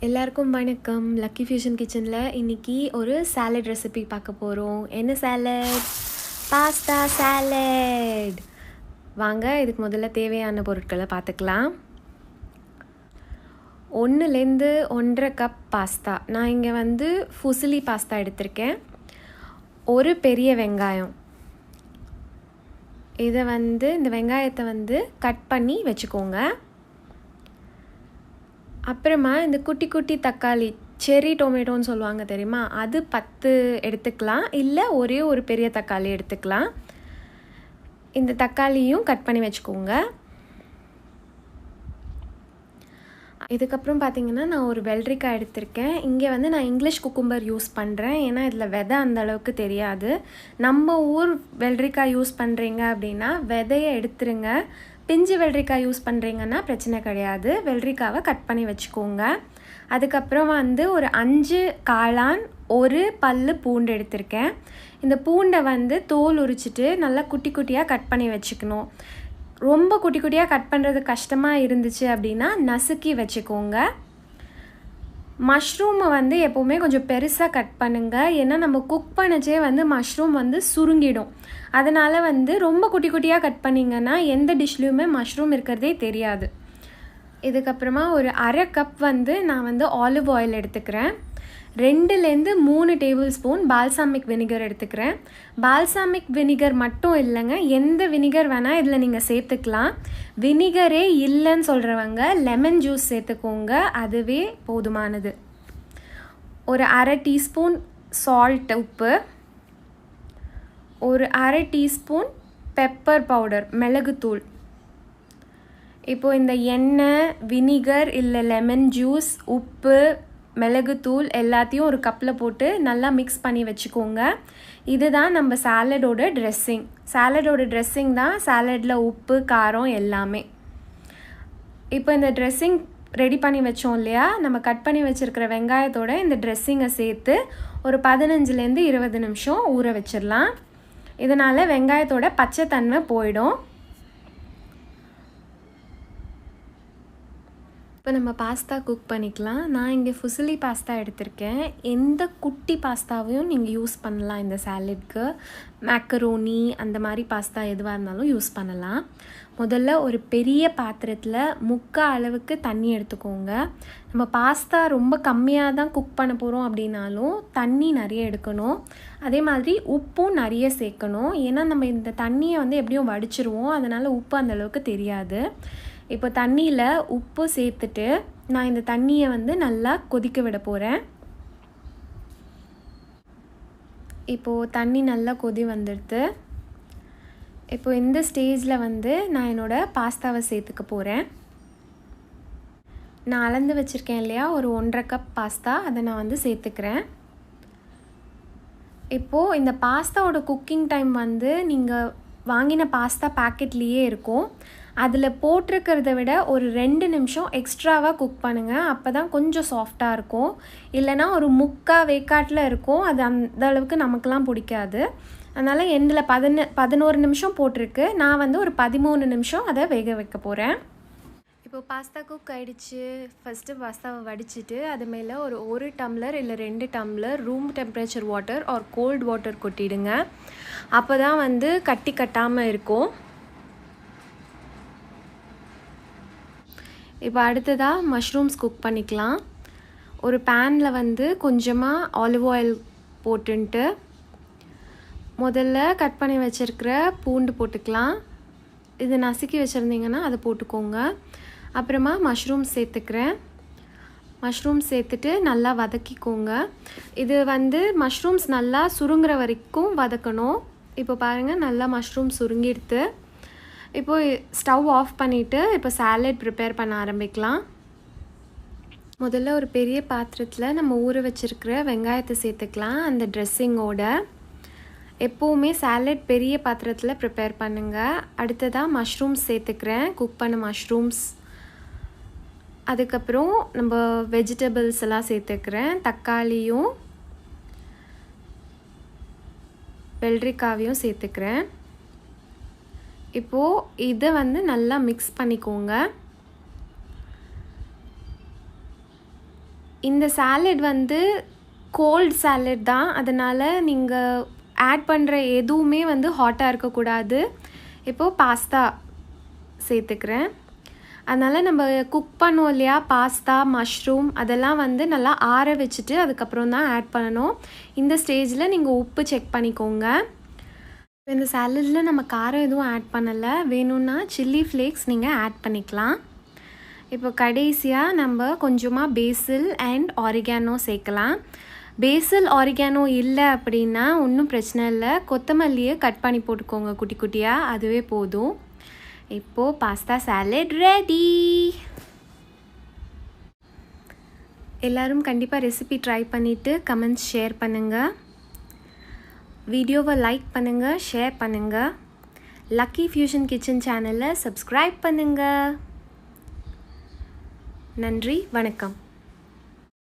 எல்லாருக்கும் வணக்கம். Lucky fusion கிச்சனில் இன்றைக்கி ஒரு சாலட் ரெசிபி பார்க்க போகிறோம். என்ன சாலட்? Pasta salad. வாங்க இதுக்கு முதல்ல தேவையான பொருட்களை பார்த்துக்கலாம். 1லேருந்து 1.5 கப் பாஸ்தா. நான் இங்கே ஃபுசிலி பாஸ்தா எடுத்திருக்கேன். ஒரு பெரிய வெங்காயம். இதை இந்த வெங்காயத்தை கட் பண்ணி வச்சுக்கோங்க. அப்புறமா இந்த குட்டி குட்டி தக்காளி, செரி டொமேட்டோன்னு சொல்லுவாங்க தெரியுமா, அது 10 எடுத்துக்கலாம், இல்லை ஒரே ஒரு பெரிய தக்காளி எடுத்துக்கலாம். இந்த தக்காளியும் கட் பண்ணி வச்சுக்கோங்க. இதுக்கப்புறம் பார்த்திங்கன்னா நான் ஒரு வெள்ளரிக்காய் எடுத்திருக்கேன். இங்கே நான் இங்கிலீஷ் குக்கும்பர் யூஸ் பண்ணுறேன், ஏன்னா இதில் விதை அந்தளவுக்கு தெரியாது. நம்ம ஊர் வெள்ளரிக்காய் யூஸ் பண்ணுறீங்க அப்படின்னா விதையை எடுத்துருங்க. பிஞ்சு வெள்ளரிக்காய் யூஸ் பண்ணுறீங்கன்னா பிரச்சனை கிடையாது. வெள்ளரிக்காவை கட் பண்ணி வச்சுக்கோங்க. அதுக்கப்புறம் ஒரு 5 காளான், ஒரு பல்லு பூண்டு எடுத்திருக்கேன். இந்த பூண்டை தோல் உரிச்சிட்டு நல்லா குட்டி குட்டியாக கட் பண்ணி வச்சுக்கணும். ரொம்ப குட்டி குட்டியாக கட் பண்ணுறது கஷ்டமாக இருந்துச்சு அப்படின்னா நசுக்கி வச்சுக்கோங்க. மஷ்ரூமை எப்போவுமே கொஞ்சம் பெருசாக கட் பண்ணுங்கள், ஏன்னா நம்ம குக் பண்ணச்சே மஷ்ரூம் சுருங்கிடும். அதனால் ரொம்ப குட்டி குட்டியாக கட் பண்ணிங்கன்னா எந்த டிஷ்லேயுமே மஷ்ரூம் இருக்கிறதே தெரியாது. இதுக்கப்புறமா ஒரு 1/2 கப் நான் ஆலிவ் ஆயில் எடுத்துக்கிறேன். 2லேருந்து 3 டேபிள் ஸ்பூன் பால்சாமிக் வினிகர் எடுத்துக்கிறேன். பால்சாமிக் வினிகர் மட்டும் இல்லைங்க, எந்த வினிகர் வேணால் இதில் நீங்கள் சேர்த்துக்கலாம். வினிகரே இல்லைன்னு சொல்கிறவங்க லெமன் ஜூஸ் சேர்த்துக்கோங்க, அதுவே போதுமானது. ஒரு 1/2 டீஸ்பூன் சால்ட், உப்பு. ஒரு 1/2 டீஸ்பூன் பெப்பர் பவுடர், மிளகுத்தூள். இப்போது இந்த எண்ணெய், வினிகர் இல்லை லெமன் ஜூஸ், உப்பு, மிளகுத்தூள் எல்லாத்தையும் ஒரு கப்பில் போட்டு நல்லா மிக்ஸ் பண்ணி வச்சுக்கோங்க. இதுதான் நம்ம சாலடோட ட்ரெஸ்ஸிங். சாலடோட ட்ரெஸ்ஸிங் தான் சாலடில் உப்பு, காரம் எல்லாமே. இப்போ இந்த ட்ரெஸ்ஸிங் ரெடி பண்ணி வச்சோம் இல்லையா, நம்ம கட் பண்ணி வச்சுருக்கிற வெங்காயத்தோட இந்த ட்ரெஸ்ஸிங்கை சேர்த்து ஒரு 15லேருந்து 20 நிமிஷம் ஊற வச்சிடலாம். இதனால் வெங்காயத்தோட பச்சை தன்மை போயிடும். இப்போ நம்ம பாஸ்தா குக் பண்ணிக்கலாம். நான் இங்கே ஃபுசிலி பாஸ்தா எடுத்திருக்கேன். எந்த குட்டி பாஸ்தாவையும் நீங்கள் யூஸ் பண்ணலாம் இந்த சாலட்க்கு. மேக்கரோனி அந்த மாதிரி பாஸ்தா எதுவாக இருந்தாலும் யூஸ் பண்ணலாம். முதல்ல ஒரு பெரிய பாத்திரத்தில் 3/4 அளவுக்கு தண்ணி எடுத்துக்கோங்க. நம்ம பாஸ்தா ரொம்ப கம்மியாக தான் குக் பண்ண போகிறோம் அப்படின்னாலும் தண்ணி நிறைய எடுக்கணும். அதே மாதிரி உப்பும் நிறைய சேர்க்கணும், ஏன்னா நம்ம இந்த தண்ணியை எப்படியும் வடிச்சிருவோம், அதனால் உப்பு அந்தளவுக்கு தெரியாது. இப்போ தண்ணியில் உப்பு சேர்த்துட்டு நான் இந்த தண்ணியை நல்லா கொதிக்க விட போகிறேன். இப்போது தண்ணி நல்லா கொதி வந்துடுது. இப்போ இந்த ஸ்டேஜில் நான் என்னோடய பாஸ்தாவை சேர்த்துக்க போகிறேன். நான் அளந்து வச்சுருக்கேன் இல்லையா, ஒரு 1.5 கப் பாஸ்தா, அதை நான் சேர்த்துக்கிறேன். இப்போது இந்த பாஸ்தாவோட குக்கிங் டைம் நீங்கள் வாங்கின பாஸ்தா பேக்கெட்லேயே இருக்கும். அதில் போட்டிருக்கிறத விட ஒரு 2 நிமிஷம் எக்ஸ்ட்ராவாக குக் பண்ணுங்கள், அப்போ தான் கொஞ்சம் சாஃப்டாக இருக்கும். இல்லைனா ஒரு 3/4 வேக்காட்டில் இருக்கும், அது அந்த அளவுக்கு நமக்கெலாம் பிடிக்காது. அதனால் எண்டில் 11 நிமிஷம் போட்டிருக்கு, நான் ஒரு 13 நிமிஷம் அதை வேக வைக்க போகிறேன். இப்போ பாஸ்தா குக் ஆகிடுச்சு. ஃபஸ்ட்டு பாஸ்தாவை வடிச்சிட்டு அது மேலே ஒரு டம்ளர் இல்லை 2 tumbler room temperature water or cold water கொட்டிடுங்க. அப்போ தான் கட்டி கட்டாமல் இருக்கும். இப்போ அடுத்ததாக மஷ்ரூம்ஸ் குக் பண்ணிக்கலாம். ஒரு பேனில் கொஞ்சமாக ஆலிவ் ஆயில் போட்டுன்ட்டு முதல்ல கட் பண்ணி வச்சுருக்கிற பூண்டு போட்டுக்கலாம். இது நசுக்கி வச்சுருந்தீங்கன்னா அதை போட்டுக்கோங்க. அப்புறமா மஷ்ரூம்ஸ் சேர்த்துக்கிறேன். மஷ்ரூம்ஸ் சேர்த்துட்டு நல்லா வதக்கிக்கோங்க. இது மஷ்ரூம்ஸ் நல்லா சுருங்குற வரைக்கும் வதக்கணும். இப்போ பாருங்கள், நல்லா மஷ்ரூம் சுருங்கிடுது. இப்போது ஸ்டவ் ஆஃப் பண்ணிவிட்டு இப்போ சாலட் ப்ரிப்பேர் பண்ண ஆரம்பிக்கலாம். முதல்ல ஒரு பெரிய பாத்திரத்தில் நம்ம ஊற வச்சுருக்கிற வெங்காயத்தை சேர்த்துக்கலாம் அந்த ட்ரெஸ்ஸிங்கோட. எப்போவுமே சாலட் பெரிய பாத்திரத்தில் ப்ரிப்பேர் பண்ணுங்கள். அடுத்ததாக மஷ்ரூம்ஸ் சேர்த்துக்கிறேன், குக் பண்ண மஷ்ரூம்ஸ். அதுக்கப்புறம் நம்ம வெஜிடபிள்ஸ் எல்லாம் சேர்த்துக்கிறேன். தக்காளியும் வெள்ளரிக்காவையும் சேர்த்துக்கிறேன். இப்போது இதை நல்லா மிக்ஸ் பண்ணிக்கோங்க. இந்த சாலட் வந்து கோல்ட் சாலட் தான், அதனால் நீங்கள் ஆட் பண்ணுற எதுவுமே வந்து ஹாட்டாக இருக்கக்கூடாது. இப்போது பாஸ்தா சேர்த்துக்கிறேன். அதனால் நம்ம குக் பண்ணுவோம் இல்லையா, பாஸ்தா, மஷ்ரூம் அதெல்லாம் வந்து நல்லா ஆற வச்சுட்டு அதுக்கப்புறம் தான் ஆட் பண்ணணும். இந்த ஸ்டேஜில் நீங்கள் உப்பு செக் பண்ணிக்கோங்க. இந்த சாலடில் நம்ம காரம் எதுவும் ஆட் பண்ணலை, வேணும்னா சில்லி ஃப்ளேக்ஸ் நீங்கள் ஆட் பண்ணிக்கலாம். இப்போ கடைசியாக நம்ம கொஞ்சமாக பேசில் அண்ட் ஆரிகானோ சேர்க்கலாம். பேசில் ஆரிகானோ இல்லை அப்படின்னா ஒன்றும் பிரச்சனை இல்லை, கொத்தமல்லியை கட் பண்ணி போட்டுக்கோங்க குட்டி குட்டியாக, அதுவே போதும். இப்போது பாஸ்தா சாலட் ரெடி. எல்லோரும் கண்டிப்பாக ரெசிபி ட்ரை பண்ணிவிட்டு கமெண்ட்ஸ் ஷேர் பண்ணுங்கள். வீடியோவை லைக் பண்ணுங்கள், ஷேர் பண்ணுங்கள். லக்கி ஃபியூஷன் கிச்சன் சேனலை சப்ஸ்கிரைப் பண்ணுங்கள். நன்றி, வணக்கம்.